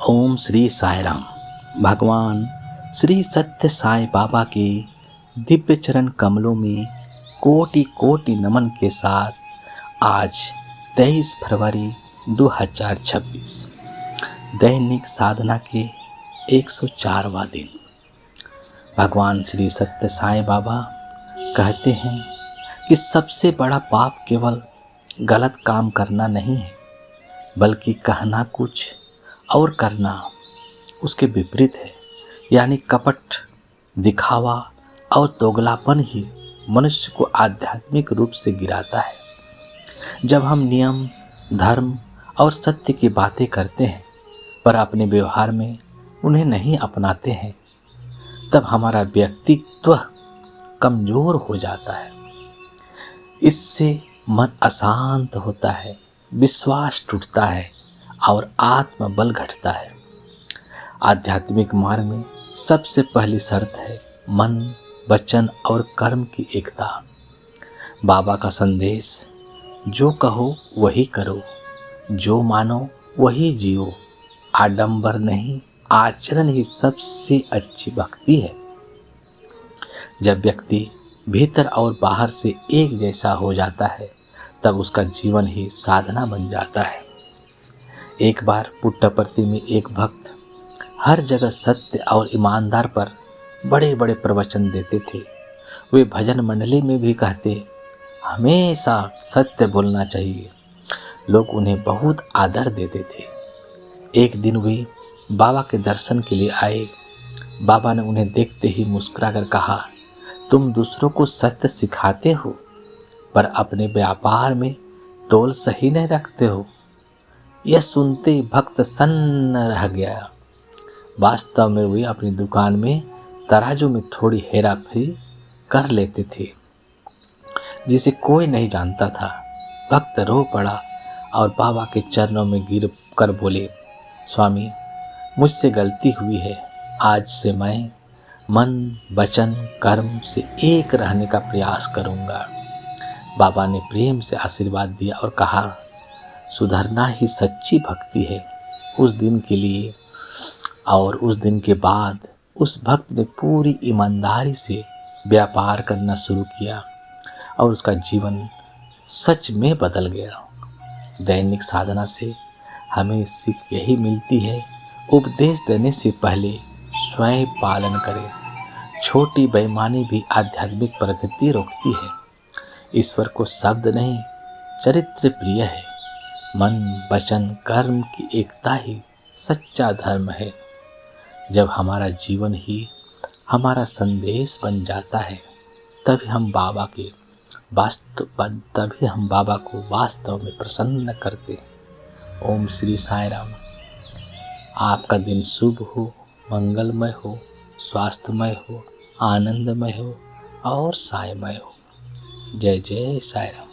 ओम श्री साई राम। भगवान श्री सत्य साई बाबा के दिव्य चरण कमलों में कोटि कोटि नमन के साथ आज 23 फरवरी 2026 दैनिक साधना के 104वां दिन। भगवान श्री सत्य साई बाबा कहते हैं कि सबसे बड़ा पाप केवल गलत काम करना नहीं है, बल्कि कहना कुछ और करना उसके विपरीत है। यानी कपट, दिखावा और दोगलापन ही मनुष्य को आध्यात्मिक रूप से गिराता है। जब हम नियम, धर्म और सत्य की बातें करते हैं पर अपने व्यवहार में उन्हें नहीं अपनाते हैं, तब हमारा व्यक्तित्व कमजोर हो जाता है। इससे मन अशांत होता है, विश्वास टूटता है और आत्मबल घटता है। आध्यात्मिक मार्ग में सबसे पहली शर्त है मन, वचन और कर्म की एकता। बाबा का संदेश, जो कहो वही करो, जो मानो वही जियो, आडंबर नहीं आचरण ही सबसे अच्छी भक्ति है। जब व्यक्ति भीतर और बाहर से एक जैसा हो जाता है, तब उसका जीवन ही साधना बन जाता है। एक बार पुट्टपर्ती में एक भक्त हर जगह सत्य और ईमानदार पर बड़े बड़े प्रवचन देते थे। वे भजन मंडली में भी कहते, हमेशा सत्य बोलना चाहिए। लोग उन्हें बहुत आदर देते थे। एक दिन वे बाबा के दर्शन के लिए आए। बाबा ने उन्हें देखते ही मुस्कुराकर कहा, तुम दूसरों को सत्य सिखाते हो पर अपने व्यापार में तोल सही नहीं रखते हो। यह सुनते ही भक्त सन्न रह गया। वास्तव में वे अपनी दुकान में तराजू में थोड़ी हेरा फेरी कर लेते थे, जिसे कोई नहीं जानता था। भक्त रो पड़ा और बाबा के चरणों में गिर कर बोले, स्वामी, मुझसे गलती हुई है। आज से मैं मन, वचन, कर्म से एक रहने का प्रयास करूंगा। बाबा ने प्रेम से आशीर्वाद दिया और कहा, सुधरना ही सच्ची भक्ति है। उस दिन के लिए और उस दिन के बाद उस भक्त ने पूरी ईमानदारी से व्यापार करना शुरू किया और उसका जीवन सच में बदल गया। दैनिक साधना से हमें सीख यही मिलती है, उपदेश देने से पहले स्वयं पालन करें। छोटी बेईमानी भी आध्यात्मिक प्रगति रोकती है। ईश्वर को शब्द नहीं, चरित्र प्रिय है। मन, वचन, कर्म की एकता ही सच्चा धर्म है। जब हमारा जीवन ही हमारा संदेश बन जाता है, तभी हम बाबा को वास्तव में प्रसन्न करते हैं। ओम श्री साई राम। आपका दिन शुभ हो, मंगलमय हो, स्वास्थ्यमय हो, आनंदमय हो और साईमय हो। जय जय साई राम।